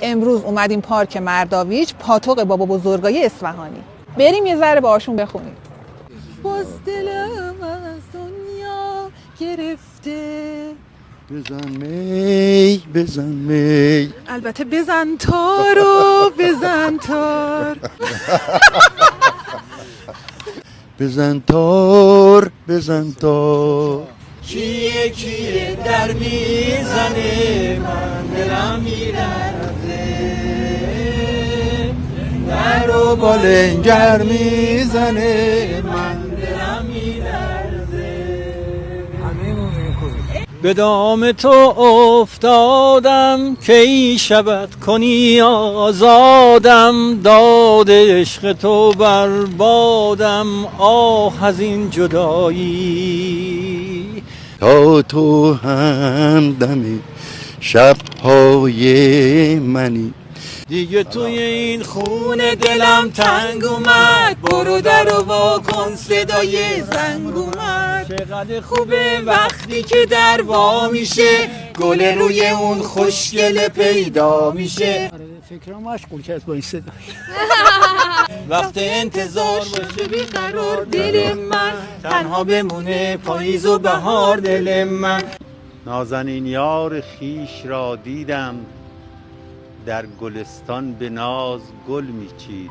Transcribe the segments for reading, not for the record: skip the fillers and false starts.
امروز اومدیم پارک مرداویچ، پاتوق بابا بزرگای اصفهانی. بریم یه ذره باشون بخونیم. باز دلم از دنیا گرفته، بزن می بزن می، البته بزن تارو بزن تار. بزن تار بزن تار. کیه کیه در میزنه من دلم میلرزه، در و بالنگر میزنه من دلم میلرزه. به دام تو افتادم که ای شبت کنی آزادم، داد عشق تو بربادم آه از این جدایی. تا تو همدم شب‌های منی، دیگه توی این خونه دلم تنگ اومد، برو در و وا کن صدای زنگ اومد. چقدر خوبه وقتی که در وا میشه، گل روی اون خوشگل پیدا میشه. فکرم مشغول کرد با این صدا. وقت انتظار باشه بیقرار دل من، تنها بمونه پاییز و بهار دل من. نازنین یار خیش را دیدم، در گلستان به ناز گل میچید.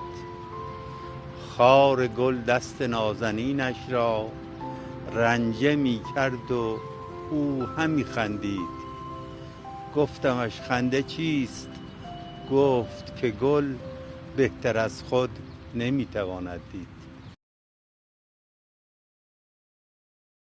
خار گل دست نازنینش را رنجه میکرد و او همی خندید. گفتمش خنده چیست؟ گفت که گل بهتر از خود نمیتواند دید.